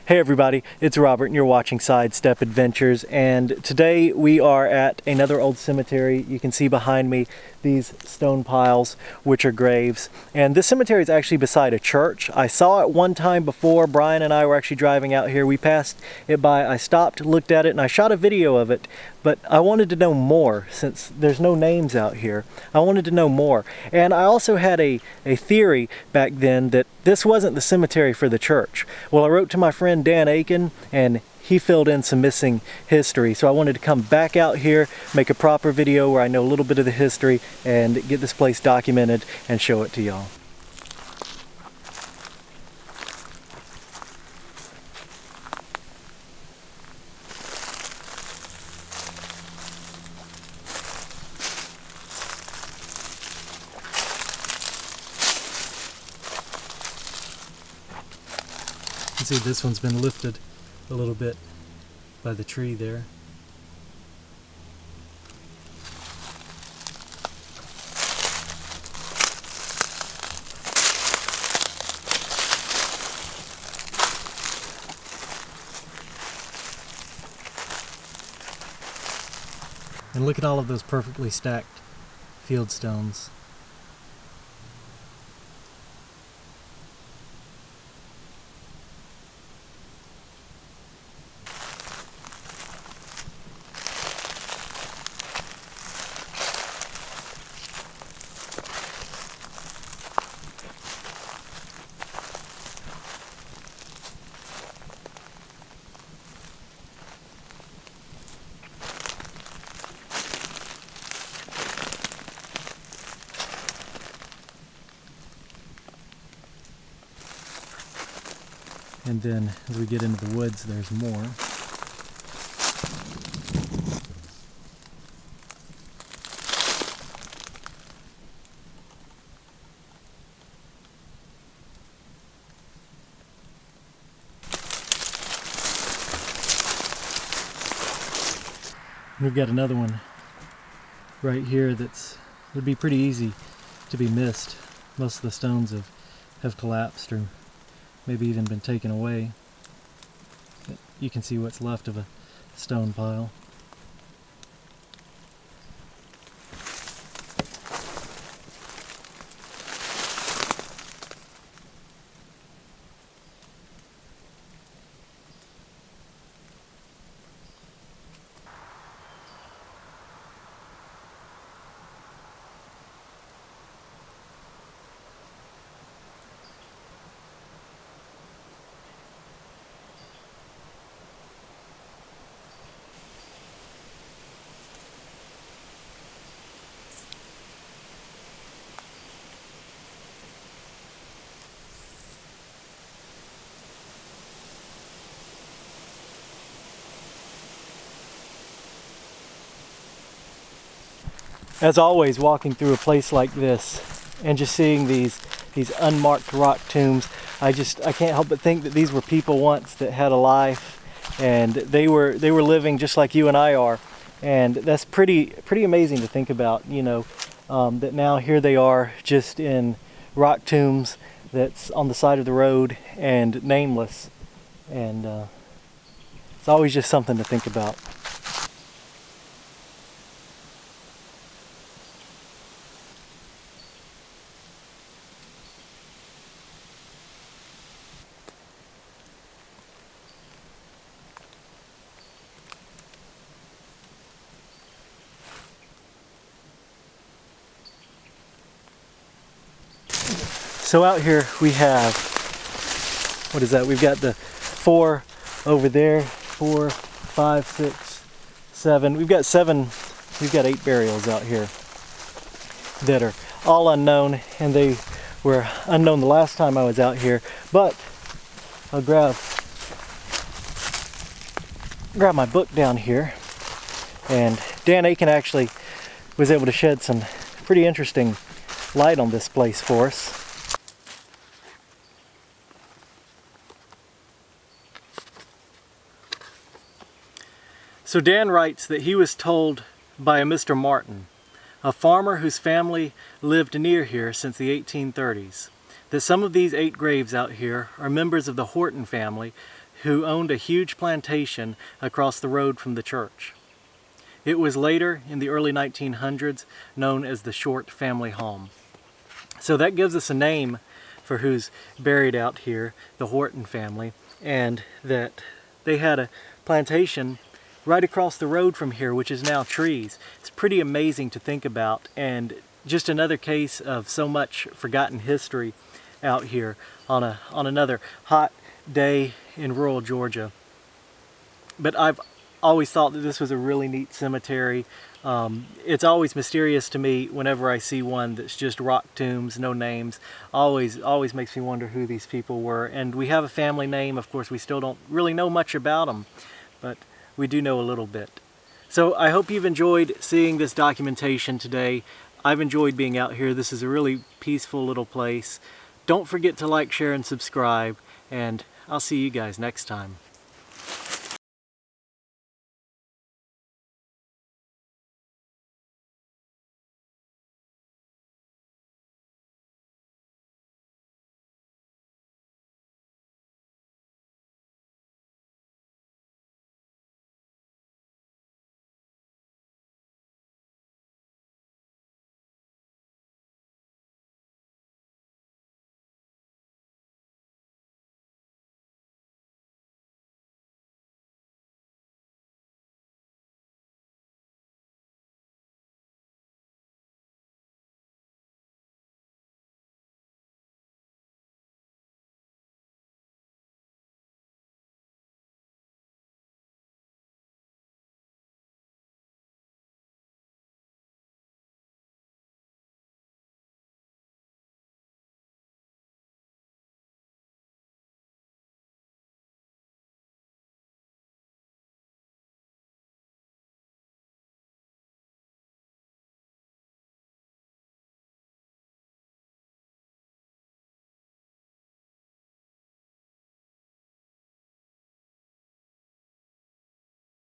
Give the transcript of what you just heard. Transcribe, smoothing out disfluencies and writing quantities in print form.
Hey everybody, it's Robert and you're watching Sidestep Adventures, and today we are at another old cemetery. You can see behind me these stone piles, which are graves, and this cemetery is actually beside a church. I saw it one time before. Brian and I were actually driving out here. We passed it by. I stopped, looked at it, and I shot a video of it, but I wanted to know more since there's no names out here. I wanted to know more, and I also had a theory back then that this wasn't the cemetery for the church. Well, I wrote to my friend Dan Aiken, and he filled in some missing history. So I wanted to come back out here, make a proper video where I know a little bit of the history and get this place documented and show it to y'all. You can see this one's been lifted a little bit by the tree there. And look at all of those perfectly stacked field stones. And then as we get into the woods, there's more. We've got another one right here that's would be pretty easy to be missed. Most of the stones have collapsed or maybe even been taken away. But you can see what's left of a stone pile. As always, walking through a place like this and just seeing these unmarked rock tombs, I can't help but think that these were people once that had a life, and they were living just like you and I are, and that's pretty amazing to think about. You know, that now here they are just in rock tombs that's on the side of the road and nameless, and it's always just something to think about. So out here we have, what is that? We've got the 4 over there, 4, 5, 6, 7. We've got 8 burials out here that are all unknown, and they were unknown the last time I was out here. But I'll grab my book down here, and Dan Aiken actually was able to shed some pretty interesting light on this place for us. So Dan writes that he was told by a Mr. Martin, a farmer whose family lived near here since the 1830s, that some of these 8 graves out here are members of the Horton family who owned a huge plantation across the road from the church. It was later, in the early 1900s, known as the Short family home. So that gives us a name for who's buried out here, the Horton family, and that they had a plantation right across the road from here, which is now trees. It's pretty amazing to think about, and just another case of so much forgotten history out here on another hot day in rural Georgia. But I've always thought that this was a really neat cemetery. It's always mysterious to me whenever I see one that's just rock tombs, no names. Always makes me wonder who these people were. And we have a family name. Of course, we still don't really know much about them, but we do know a little bit. So I hope you've enjoyed seeing this documentation today. I've enjoyed being out here. This is a really peaceful little place. Don't forget to like, share, and subscribe, and I'll see you guys next time.